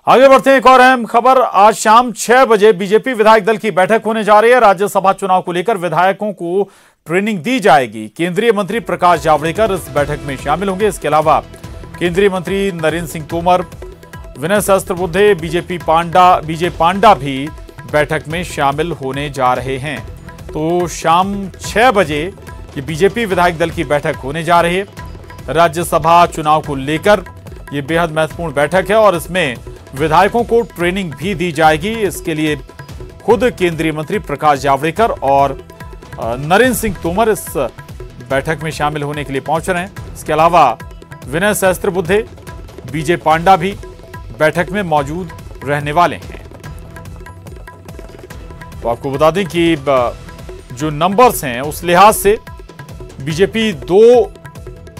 आगे बढ़ते हैं। एक और अहम खबर, आज शाम 6 बजे बीजेपी विधायक दल की बैठक होने जा रही है। राज्यसभा चुनाव को लेकर विधायकों को ट्रेनिंग दी जाएगी। केंद्रीय मंत्री प्रकाश जावड़ेकर इस बैठक में शामिल होंगे। इसके अलावा केंद्रीय मंत्री नरेंद्र सिंह तोमर, विनय सहस्त्रबुद्धे, विजय पांडा भी बैठक में शामिल होने जा रहे हैं। तो शाम 6 बजे ये बीजेपी विधायक दल की बैठक होने जा रही है। राज्यसभा चुनाव को लेकर ये बेहद महत्वपूर्ण बैठक है और इसमें विधायकों को ट्रेनिंग भी दी जाएगी। इसके लिए खुद केंद्रीय मंत्री प्रकाश जावड़ेकर और नरेंद्र सिंह तोमर इस बैठक में शामिल होने के लिए पहुंच रहे हैं। इसके अलावा विनय सहस्त्रबुद्धे, विजय पांडा भी बैठक में मौजूद रहने वाले हैं। तो आपको बता दें कि जो नंबर्स हैं उस लिहाज से बीजेपी 2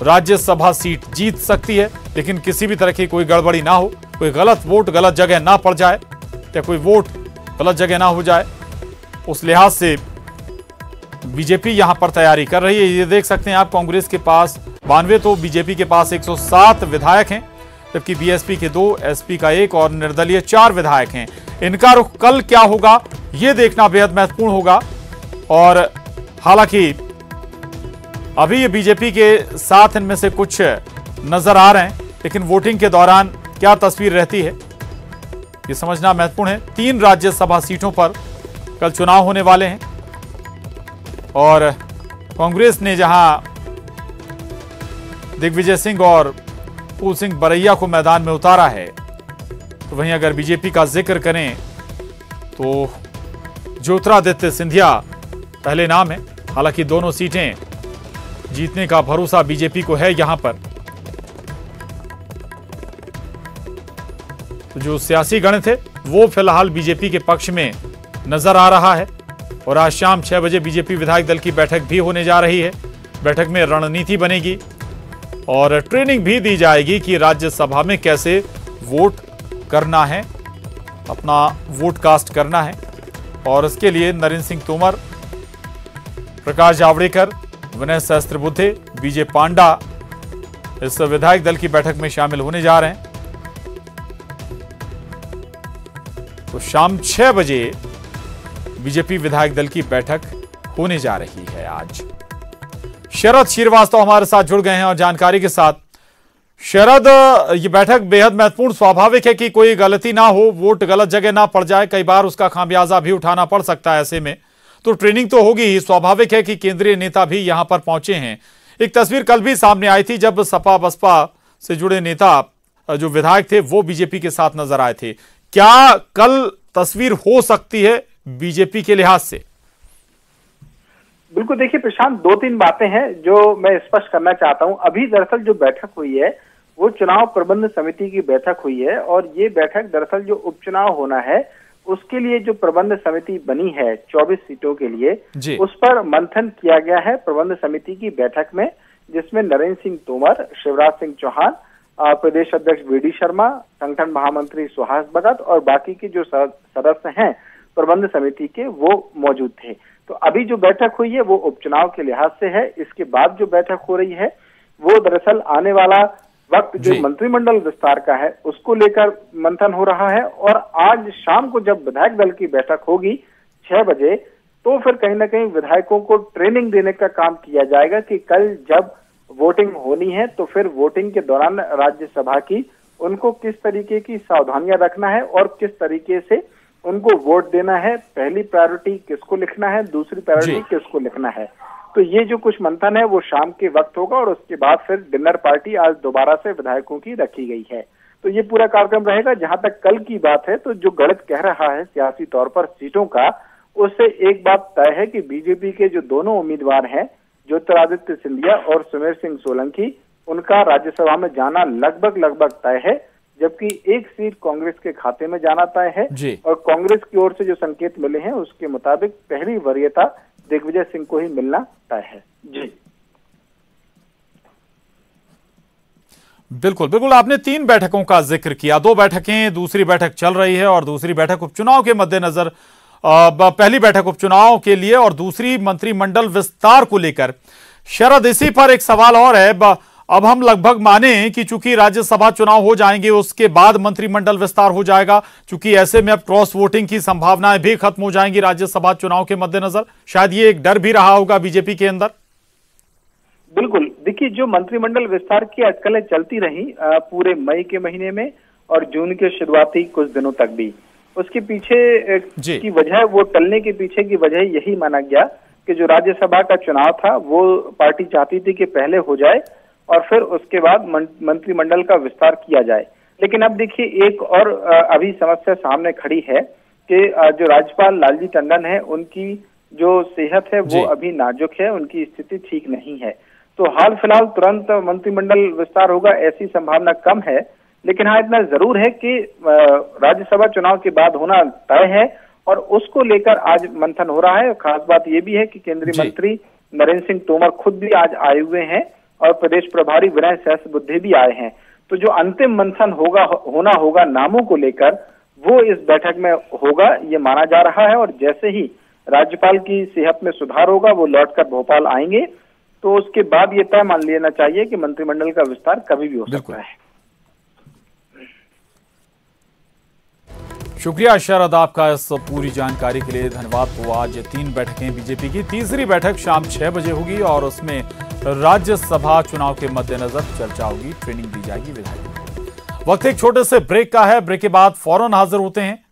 राज्यसभा सीट जीत सकती है, लेकिन किसी भी तरह की कोई गड़बड़ी ना हो, कोई गलत वोट गलत जगह ना पड़ जाए या कोई वोट गलत जगह ना हो जाए, उस लिहाज से बीजेपी यहां पर तैयारी कर रही है। ये देख सकते हैं आप, कांग्रेस के पास 92 तो बीजेपी के पास 107 विधायक हैं, जबकि बीएसपी के 2, एसपी का 1 और निर्दलीय 4 विधायक हैं। इनका रुख कल क्या होगा ये देखना बेहद महत्वपूर्ण होगा। और हालांकि अभी ये बीजेपी के साथ इनमें से कुछ नजर आ रहे हैं, लेकिन वोटिंग के दौरान क्या तस्वीर रहती है ये समझना महत्वपूर्ण है। 3 राज्यसभा सीटों पर कल चुनाव होने वाले हैं और कांग्रेस ने जहां दिग्विजय सिंह और फूल सिंह बरैया को मैदान में उतारा है, तो वहीं अगर बीजेपी का जिक्र करें तो ज्योतिरादित्य सिंधिया पहले नाम है। हालांकि दोनों सीटें जीतने का भरोसा बीजेपी को है यहां पर। तो जो सियासी गणित है वो फिलहाल बीजेपी के पक्ष में नजर आ रहा है। और आज शाम 6 बजे बीजेपी विधायक दल की बैठक भी होने जा रही है। बैठक में रणनीति बनेगी और ट्रेनिंग भी दी जाएगी कि राज्यसभा में कैसे वोट करना है, अपना वोट कास्ट करना है। और इसके लिए नरेंद्र सिंह तोमर, प्रकाश जावड़ेकर, विनय सहस्त्रबुद्धे, विजय पांडा इस विधायक दल की बैठक में शामिल होने जा रहे हैं। तो शाम 6 बजे बीजेपी विधायक दल की बैठक होने जा रही है आज। शरद श्रीवास्तव हमारे साथ जुड़ गए हैं और जानकारी के साथ। शरद, ये बैठक बेहद महत्वपूर्ण, स्वाभाविक है कि कोई गलती ना हो, वोट गलत जगह ना पड़ जाए, कई बार उसका खामियाजा भी उठाना पड़ सकता है। ऐसे में तो ट्रेनिंग तो होगी ही। स्वाभाविक है कि केंद्रीय नेता भी यहां पर पहुंचे हैं। एक तस्वीर कल भी सामने आई थी जब सपा बसपा से जुड़े नेता जो विधायक थे वो बीजेपी के साथ नजर आए थे। क्या कल तस्वीर हो सकती है बीजेपी के लिहाज से? बिल्कुल, देखिए प्रशांत, 2-3 बातें हैं जो मैं स्पष्ट करना चाहता हूं। अभी दरअसल जो बैठक हुई है वो चुनाव प्रबंध समिति की बैठक हुई है और ये बैठक दरअसल जो उपचुनाव होना है उसके लिए जो प्रबंध समिति बनी है 24 सीटों के लिए, उस पर मंथन किया गया है प्रबंध समिति की बैठक में, जिसमें नरेंद्र सिंह तोमर, शिवराज सिंह चौहान, प्रदेश अध्यक्ष वीडी शर्मा, संगठन महामंत्री सुहास भगत और बाकी के जो सदस्य हैं प्रबंध समिति के वो मौजूद थे। तो अभी जो बैठक हुई है वो उपचुनाव के लिहाज से है। इसके बाद जो बैठक हो रही है वो दरअसल आने वाला वक्त जो मंत्रिमंडल विस्तार का है उसको लेकर मंथन हो रहा है। और आज शाम को जब विधायक दल की बैठक होगी 6 बजे, तो फिर कहीं ना कहीं विधायकों को ट्रेनिंग देने का काम किया जाएगा कि कल जब वोटिंग होनी है तो फिर वोटिंग के दौरान राज्यसभा की उनको किस तरीके की सावधानियां रखना है और किस तरीके से उनको वोट देना है, पहली प्रायोरिटी किसको लिखना है, दूसरी प्रायोरिटी किसको लिखना है। तो ये जो कुछ मंथन है वो शाम के वक्त होगा और उसके बाद फिर डिनर पार्टी आज दोबारा से विधायकों की रखी गई है। तो ये पूरा कार्यक्रम रहेगा। जहां तक कल की बात है तो जो गणित कह रहा है सियासी तौर पर सीटों का, उससे एक बात तय है कि बीजेपी के जो दोनों उम्मीदवार हैं ज्योतिरादित्य सिंधिया और सुमेर सिंह सोलंकी, उनका राज्यसभा में जाना लगभग तय है, जबकि एक सीट कांग्रेस के खाते में जाना तय है। और कांग्रेस की ओर से जो संकेत मिले हैं उसके मुताबिक पहली वरीयता दिग्विजय सिंह को ही मिलना तय है। जी बिल्कुल, आपने 3 बैठकों का जिक्र किया। 2 बैठकें, दूसरी बैठक चल रही है और दूसरी बैठक उपचुनाव के मद्देनजर, पहली बैठक उपचुनाव के लिए और दूसरी मंत्रिमंडल विस्तार को लेकर। शरद, इसी पर एक सवाल और है, अब हम लगभग माने कि चूंकि राज्यसभा चुनाव हो जाएंगे उसके बाद मंत्रिमंडल विस्तार हो जाएगा, चूंकि ऐसे में अब क्रॉस वोटिंग की संभावनाएं भी खत्म हो जाएंगी राज्यसभा चुनाव के मद्देनजर। शायद ये एक डर भी रहा होगा बीजेपी के अंदर। बिल्कुल, देखिए जो मंत्रिमंडल विस्तार की अटकलें चलती रही पूरे मई के महीने में और जून के शुरुआती कुछ दिनों तक भी, उसके पीछे की वजह, वो टलने के पीछे की वजह यही माना गया कि जो राज्यसभा का चुनाव था वो पार्टी चाहती थी कि पहले हो जाए और फिर उसके बाद मंत्रिमंडल का विस्तार किया जाए। लेकिन अब देखिए एक और अभी समस्या सामने खड़ी है कि जो राज्यपाल लालजी टंडन है उनकी जो सेहत है वो अभी नाजुक है, उनकी स्थिति ठीक नहीं है। तो हाल फिलहाल तुरंत मंत्रिमंडल विस्तार होगा ऐसी संभावना कम है। लेकिन हाँ, इतना जरूर है कि राज्यसभा चुनाव के बाद होना तय है और उसको लेकर आज मंथन हो रहा है। खास बात यह भी है कि केंद्रीय मंत्री नरेंद्र सिंह तोमर खुद भी आज आए हुए हैं और प्रदेश प्रभारी विनय सहस्त्रबुद्धे भी आए हैं। तो जो अंतिम मंथन होना होगा नामों को लेकर, वो इस बैठक में होगा ये माना जा रहा है। और जैसे ही राज्यपाल की सेहत में सुधार होगा वो लौटकर भोपाल आएंगे, तो उसके बाद ये तय मान लेना चाहिए कि मंत्रिमंडल का विस्तार कभी भी हो सकता है। शुक्रिया शरद आपका इस पूरी जानकारी के लिए, धन्यवाद। तो आज 3 बैठकें बीजेपी की, तीसरी बैठक शाम 6 बजे होगी और उसमें राज्यसभा चुनाव के मद्देनजर चर्चा होगी, ट्रेनिंग दी जाएगी विधायकों को। वक्त एक छोटे से ब्रेक का है, ब्रेक के बाद फौरन हाजिर होते हैं